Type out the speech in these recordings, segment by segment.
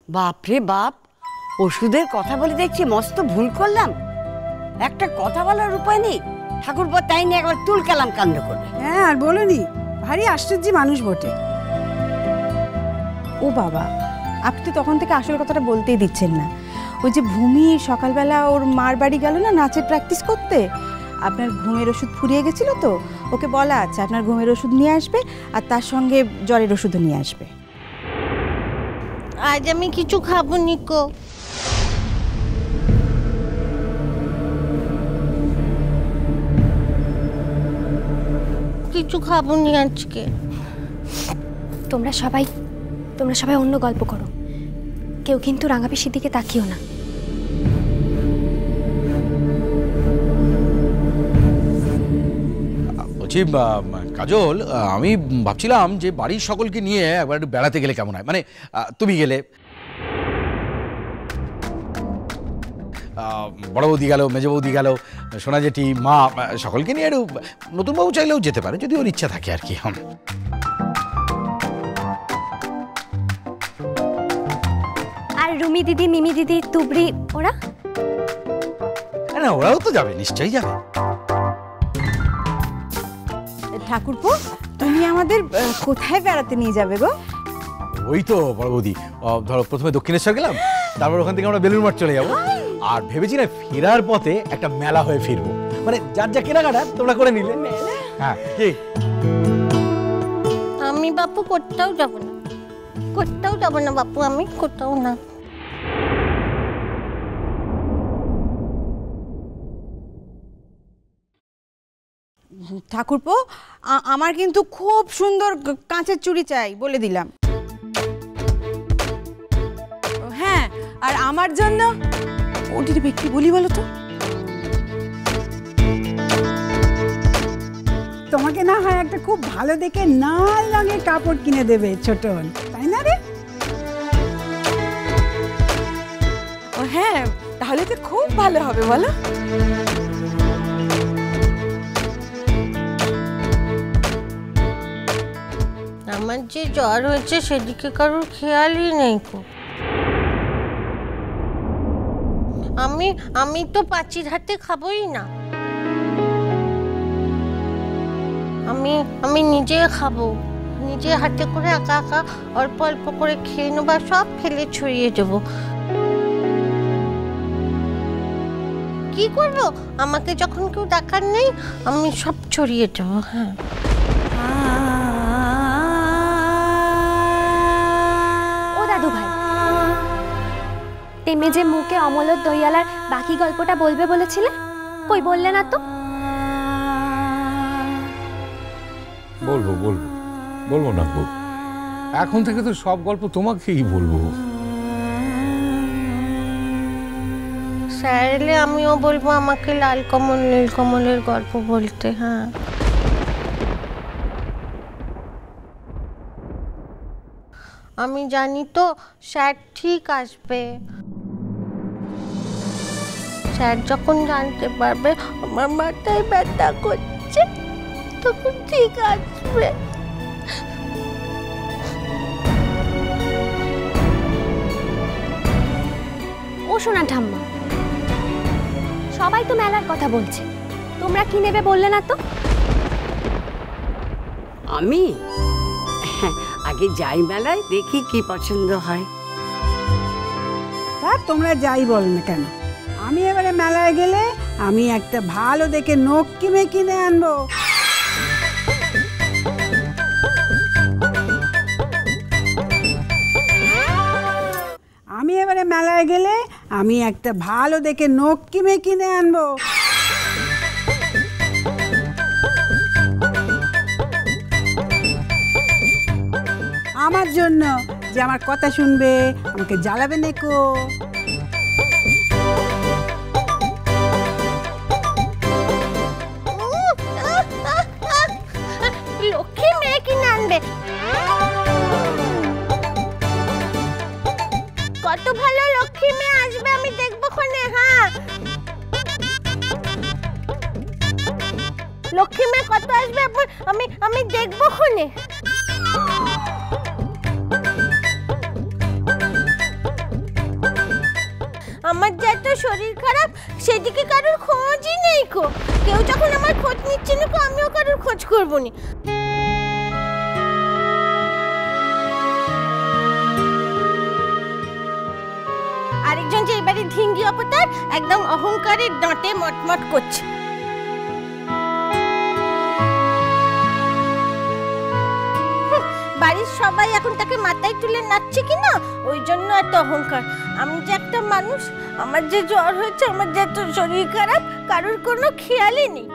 বাপরে বাপ, ওষুধের কথা বলে দেখছি মস্ত ভুল করলাম। একটা কথা বলার উপায় নেই। ঠাকুরপো তাই নিয়ে একবার তুলকালাম কাণ্ড করবে। হ্যাঁ, আর বলনি, ভারী আশ্চর্য মানুষ বটে। ও বাবা, আপনি তো তখন থেকে আসল কথাটা বলতেই দিচ্ছেন না। ওই যে ভূমি সকালবেলা ওর মার বাড়ি গেল না নাচের প্র্যাকটিস করতে, আপনার ঘুমের ওষুধ ফুরিয়ে গেছিল তো, ওকে বলা আছে আপনার ঘুমের ওষুধ নিয়ে আসবে আর তার সঙ্গে জ্বরের ওষুধও নিয়ে আসবে। আজ আমি কিছু খাবো নিকো। কিছু খাবো নি আজকে। তোমরা সবাই অন্য গল্প করো, কেউ কিন্তু রাঙা পিসির দিকে তাকিও না। বলছি কাজল, আমি ভাবছিলাম যে বাড়ির সকলকে নিয়ে একবার একটু বেড়াতে গেলে কেমন হয়। মানে তুমি গেলে, বড় বৌদি গেল, মেজ বৌদি গেল, সোনা জেঠি, মা, সকলকে নিয়ে একটু, নতুন বাবু চাইলেও যেতে পারে যদি ওর ইচ্ছা থাকে আর কি। আর রুমি দিদি, মিমি দিদি, তুবড়ি, ওরা? না, ওরাও তো যাবে, নিশ্চয়ই যাবে। ঠাকুরপো, তুমি আমাদের কোথায় বেড়াতে নিয়ে যাবে গো? ওই তো বড় বৌদি, ধরো প্রথমে দক্ষিণেশ্বর গেলাম, তারপর ওখান থেকে আমরা বেলুড় মঠ চলে যাবো। আর ভেবেছি না ফেরার পথে একটা মেলা হয়ে ফিরবো, মানে যার যা কেনাকাটা তোমরা করে নিলে। হ্যাঁ, কি? আমি বাপু কোথাও যাবো না, কোথাও যাবো না বাপু, আমি কোথাও না। ঠাকুরপো, আমার কিন্তু খুব সুন্দর কাঁচের চুড়ি চাই, বলে দিলাম। হ্যাঁ, আর আমার জন্য ওটি বিক্রি বলি বলো তো। তোমাকে না হয় একটা খুব ভালো দেখে লাল রঙের কাপড় কিনে দেবে ছোটন, তাই না রে? ও হ্যাঁ, তাহলে তো খুব ভালো হবে, বলো। আমার যে জ্বর হয়েছে সেদিকে কারোর খেয়ালই নেই কো। আমি তো পাচির হাতে খাবোই না, আমি নিজে খাবো, নিজে হাতে করে একা একা অল্প অল্প করে খেয়ে নেবো, সব ফেলে ছড়িয়ে দেবো। কি করবো, আমাকে যখন কেউ দেখার নেই আমি সব ছড়িয়ে দেবো। হ্যাঁ, ও দাদু ভাই, তেমে যে মুখে অমলত দইয়ালার বাকি গল্পটা বলবে বলেছিলে, কই বললে না তো? বলবো না গো, এখন থেকে তো সব গল্প তোমাকেই বলবো। স্যার এলে আমিও বলবো আমাকে লাল কমল নীল কমলের গল্প বলতে। হ্যাঁ, আমি জানি তো স্যার ঠিক আসবে। স্যার যখন জানতে পারবে আমার মাথায় ব্যথা করছে তখন ঠিক আসবে। ও শোনা ঠাম্মা, সবাই তো মেলার কথা বলছে, তোমরা কি নেবে বললে না তো? আমি আগে যাই মেলায়, দেখি কি পছন্দ হয়। তা তোমরা যাই বল না কেন, আমি এবারে মেলায় গেলে আমি একটা ভালো দেখে নখ কিনে আনবো। আমি এবারে মেলায় গেলে আমি একটা ভালো দেখে নখ কিনে আনবো। আমার জন্য, যে আমার কথা শুনবে, আমাকে জ্বালাবে নেকো। লক্ষ্মী মেয়ে কিনে আনবে, কত ভালো লক্ষ্মী মেয়ে আসবে আমি দেখবো ক্ষণে। হ্যাঁ, লক্ষ্মী মেয়ে কত আসবে আমি দেখবো ক্ষণে। আমার যে এত শরীর খারাপ সেদিকে কারোর খোঁজই নেই কো। কেউ যখন আমার খোঁজ নিচ্ছে না কো, আমিও কারোর খোঁজ করবো না। আরেকজন যে এবারে ধিঙ্গি অবতার একদম অহংকারের দাঁতে মটমট করছে। বাড়ির সবাই এখন তাকে মাথায় তুলে নাচছে কিনা, ওই জন্য এত অহংকার। আমি যে একটা মানুষ, আমার যে জ্বর হয়েছে, আমার যে এত শরীর খারাপ, কারোর কোনো খেয়ালই নেই।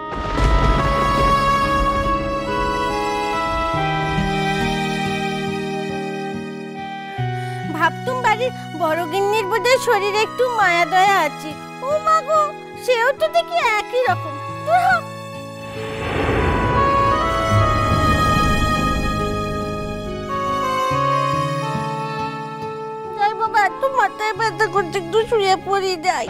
ভাবতুম বাড়ির বড় গিন্নির বোধহয় শরীরে একটু মায়া দয়া আছে। ও মা গো, সেও তো দেখি একই রকম। যাই বাবা, এত মাথায় ব্যথা করছে, একটু শুয়ে পড়ি যাই।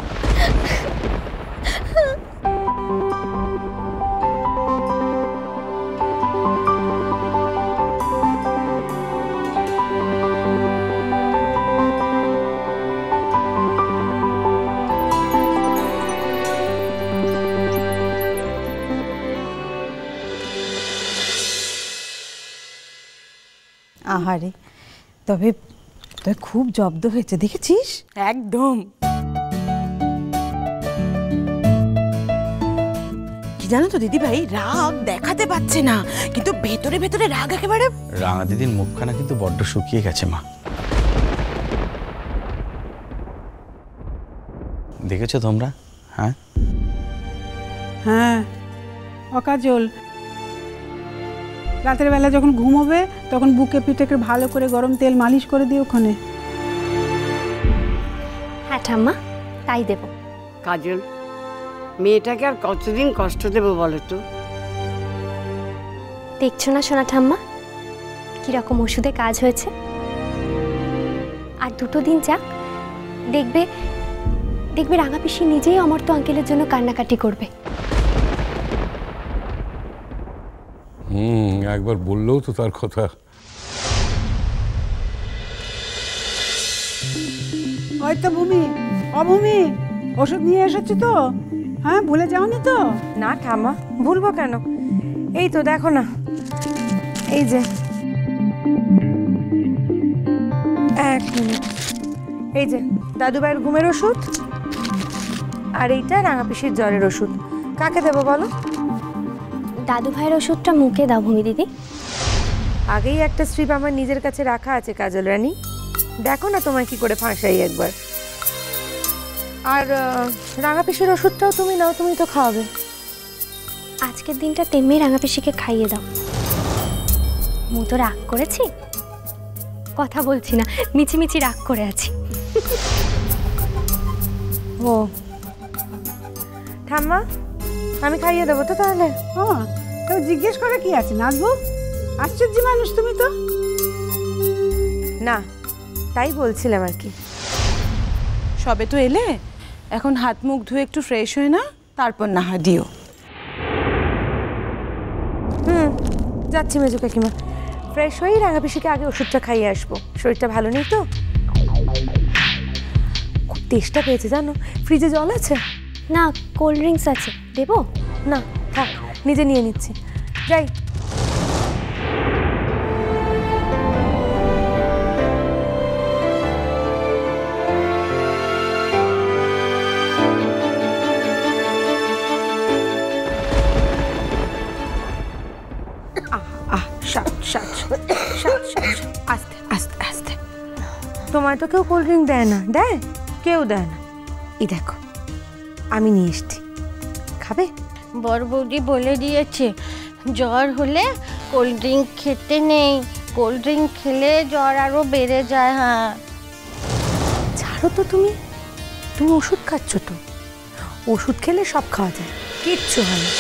আহারে, তবে তবে খুব জব্দ হয়েছে দেখেছিস? একদম। কি জানো তো দিদি ভাই, রাগ দেখাতে পাচ্ছে না, কিন্তু ভেতরে ভেতরে রাগ একেবারে। রাঙা দিদির মুখখানা কিন্তু বড্ড শুকিয়ে গেছে মা। দেখেছো তোমরা? হ্যাঁ হ্যাঁ অকাজল, রাতের বেলা যখন ঘুমোবে তখন বুকে পিঠে ভালো করে গরম তেল মালিশ করে দিও ওখানে। হ্যাঁ ঠাম্মা, তাই দেব। কাজল, মেয়েটাকে আর কতদিন কষ্ট দেবো বলো তো? দেখছো না সোনা ঠাম্মা কিরকম ওষুধে কাজ হয়েছে? আর 2 দিন যাক, দেখবে দেখবে রাঙা পিসি নিজেই অমর্ত্য আঙ্কেলের জন্য কান্নাকাটি করবে। একবার বললেও তো তার কথা। ওই তো ভূমি, অভূমি, ওষুধ নিয়ে এসেছি তো? হ্যাঁ, ভুলে যাওনি তো? না ঠাম্মা, ভুলবো কেন? এই তো দেখো না, এই যে 1 মিনিট, এই যে দাদু ভাইয়ের ঘুমের ওষুধ, আর এইটা রাঙা পিসির জ্বরের ওষুধ। কাকে দেবো বলো? দাদু ভাইয়ের ওষুধটা মুখে দাও ভূমি দিদি। আগেই একটা স্ট্রিপ আমার নিজের কাছে রাখা আছে কাজল রানী, দেখো না তোমায় কি করে ফাঁসাই একবার। আর রাঙা পিসির ওষুধটাও তুমি নাও, তুমি তো খাওয়াবে। আজকের দিনটা তেমনি রাঙা পিসিকে খাইয়ে দাও। মু তো রাগ করেছি, কথা বলছি না, মিছিমিছি রাগ করে আছি। ও ঠাম্মা, আমি খাইয়ে দেবো তো তাহলে? হ্যাঁ, তো জিজ্ঞেস করে কি আছে, নাচবো? আশ্চর্য মানুষ তুমি তো। না, তাই বলছিলাম আর কি। সবে তো এলে, এখন হাত মুখ ধুয়ে একটু ফ্রেশ হয়ে না, তারপর না হয় দিও। যাচ্ছি মেজো কাকিমা, ফ্রেশ হয়েই রাঙা পিসিকে আগে ওষুধটা খাইয়ে আসবো। শরীরটা ভালো নেই তো, খুব তেষ্টা পেয়েছে জানো। ফ্রিজে জল আছে? না, কোল্ড ড্রিঙ্কস আছে, দেবো? না থাক, নিজে নিয়ে নিচ্ছি, যাই। আস্তে আস্তে আস্তে। তোমায় তো কেউ কোল্ড ড্রিঙ্ক দেয় না, দেয়? কেউ দেয় না। এই দেখো, আমি নিয়ে এসছি, খাবে? বড় বৌদি বলে দিয়েছে জ্বর হলে কোল্ড ড্রিঙ্ক খেতে নেই, কোল্ড ড্রিঙ্ক খেলে জ্বর আরো বেড়ে যায়। হ্যাঁ, ছাড়ো তো, তুমি তুমি ওষুধ খাচ্ছ তো, ওষুধ খেলে সব খাওয়া যায়, কিচ্ছু হয় না।